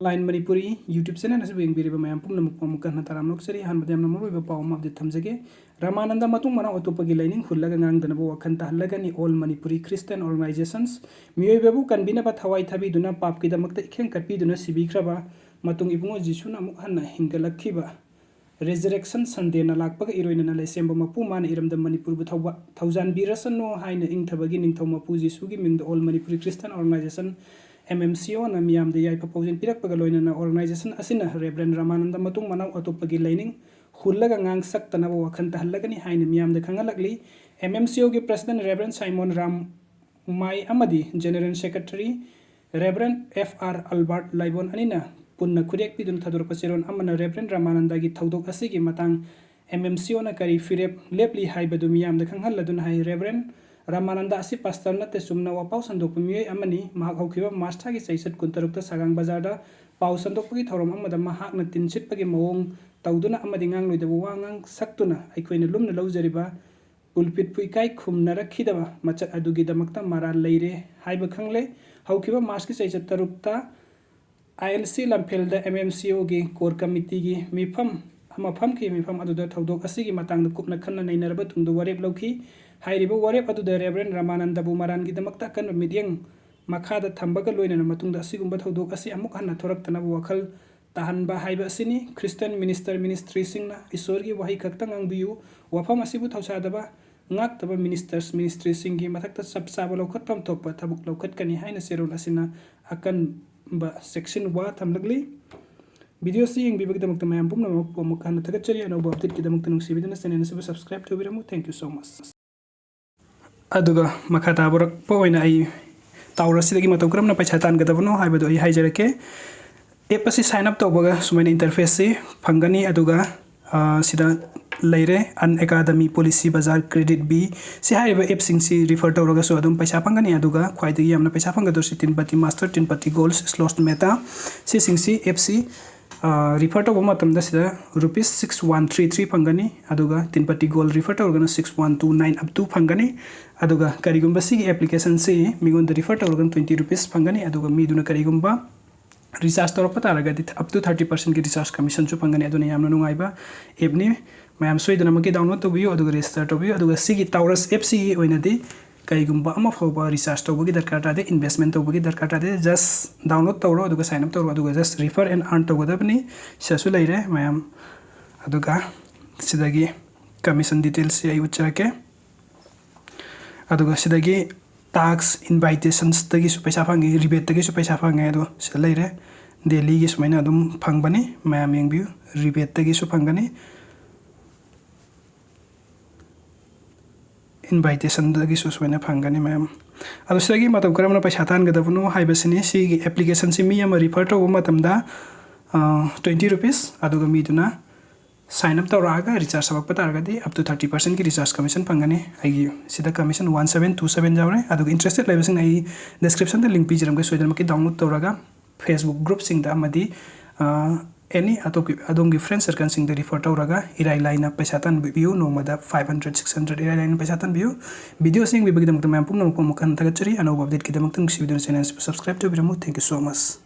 line Manipuri YouTube channel असि बेंग ma'am पुनमुक पमुक हन ताराम नोक्सरी हन बदम नमरो पाव मा अपडेट थमजगे रामानंद मतुंग मना अतोपगी लाइनिंग हुल्लगा ngang वखन ताहल्लगनी ऑल मणिपुरी क्रिश्चियन ऑर्गेनाइजेशंस मियोइबेबु कन्बीनबा थवाई थबीदुना पापकी दमकत इखें कटपीदुना सिबिख्रबा मतुंग इबुंगो जिसुना अमुक हन हिंगलखिबा रेजरेक्शन संडे ना लाकपग इरोइना लेसेंब मपु मान इरमद मणिपुर बु थौजान बिरसनो हाइन इंगथबगी निंगथौ मपु जिसुगी मिंग all Manipuri Christian organisation MMCO na miyam de yai proposal pirak pagaloi na organization asina Reverend Ramananda matung manau atopagi lining hullaga ngang sak tanawa wakhan tahallagani haina miyam de khangalakli MMCO ge president Reverend Simon Ram Mai amadi general secretary Reverend FR Albert Laibon anina punna khurek pidun thador pachiron amana Reverend Ramananda gi thaudok asigi matang MMCO na kari firep lepli haibadu miyam de khanghalladun hai Reverend Ramananda asi pastor na te sumna wa pau sandok pumiyai amani mahak haukiba mastha gi chaisat kuntarukta sagang bazar da pau sandok pagi thorom amada mahak na tinsit pagi mawong tawduna amadi ngang loida wangang saktuna aikoina lumna lawjariba pulpit puikai khumna rakhidaba machat adugi damakta mara leire haiba khangle haukiba mas gi chaisat tarukta ILC lamphel da MMCO gi core committee gi mifam amafam ki mifam aduda thaudok asigi matang da kupna khanna nainaraba tungdo warep lawki हाइरिबो वारेप अदुदा reverend Ramanand बुमारान गिदमक्ता कन मिडियंग मखादा थंबगा लोइना मतुंगदा असिगुंबा थौदोक असि अमुक हन्ना थोरक्तना वखल ताहनबा हाइबा असिनी Christian minister ministry सिंगना ईश्वर की वही खक्ता nganbiyu वफम असिबु थौसादबा ngakतबा मिनिस्टर्स मिनिस्ट्री सिंगी मथक्ता सबसाबा लौखतपम थोपा थबुक लौखतकनी हाइना सेरोन असिना अकन बा सेक्शन वा थमलगली वीडियो से यंगबिबगदमक्ता मयम पुमनमक पमुक हन्ना थगचरी अनोबा अपडेट गिदमक्ता नुसिबिदना चैनल से सब्सक्राइब तोबिरमु थैंक यू सो मच अदुगा मखा ताबरक पोइना आई ताउरसिदगी मतम करमना पैसा तानगदबनो हाइबदो आई हाइजरके एप असि साइन अप तौबगा सुमाइन इंटरफेस से फंगनी अदुगा सिदा लेरे अन एकेडमी पॉलिसी बाजार क्रेडिट बी से हाइबा एप सिंग सी रिफर तौरगा सो अदुम पैसा फंगनी अदुगा ख्वाइदगी यामना पैसा फंगदो सि 3 पति मास्टर 3 पति गोल्स स्लॉट मेटा सी सिंग सी एप सी रिफर तौब मतम दसिदा रुपीस 6133 फंगनी अदुगा 3 पति गोल रिफर तौरगना 6129 अप टू फंगनी अदुगा करिगुंबा सिगी एप्लीकेशन से मिगोन द रिफर तौरगन 20 रुपीस फंगनी अदुगा मीदुना करिगुंबा रिचार्ज तौरप तारगदि अप टू 30% की रिचार्ज कमीशन चु फंगनी अदुना यामना नुंगाइबा एपनी मैम सोइदनमकी डाउनलोड तौबियो अदुगा रजिस्टर तौबियो अदुगा सिगी टावरस एप सिगी ओइनादि करिगुंबा अमा फौबा रिचार्ज तौबगी दरकार तादे इन्वेस्टमेंट तौबगी दरकार तादे जस्ट डाउनलोड तौरो अदुगा साइन अप तौरो अदुगा जस्ट रिफर एंड अर्न तौगदबनी ससु लेरे मैम अदुगा सिदगी कमीशन डिटेल्स से आई उच्चरके अदुगा सिदगी टैक्स इनवाइटेशंस तगी सु पैसा फंगे रिबेट तगी सु पैसा फंगे अदु से लेरे डेली गी सुमाइना अदुम फंगबनी मैम यंगबिउ रिबेट तगी सु फंगनी इनवाइटेशन तगी सु सुमाइना फंगनी मैम अदु सिदगी मतम करमना पैसा तानगदबनो हाइबसिनी सिगी एप्लीकेशन से मी अमा रिफर तौब मतमदा 20 रुपीस अदुगा मीदुना साइन अप तौरागा रिचार्ज सबक तारगदी अप टू 30% की रिचार्ज कमीशन फंगनी आई सिदा कमीशन 1727 जावरे अदुगा इंटरेस्टेड लेबसिंग आई डिस्क्रिप्शन द लिंक पिजरमगे सोइदनमकी डाउनलोड तौरागा फेसबुक ग्रुप सिंग दा अमदी एनी अदोंगी फ्रेंड सर्कल सिंग द रिफर तौरागा इराई लाइन पैसा तान बियु नोमदा 500 600 इराई लाइन पैसा तान बियु वीडियो सिंग बिबगदमक मैम पुंगनमक पमुक हन थगचरी अनोबा अपडेट किदमक तंग सिबिदन चैनल सब्सक्राइब तो बिरमु थैंक यू सो मच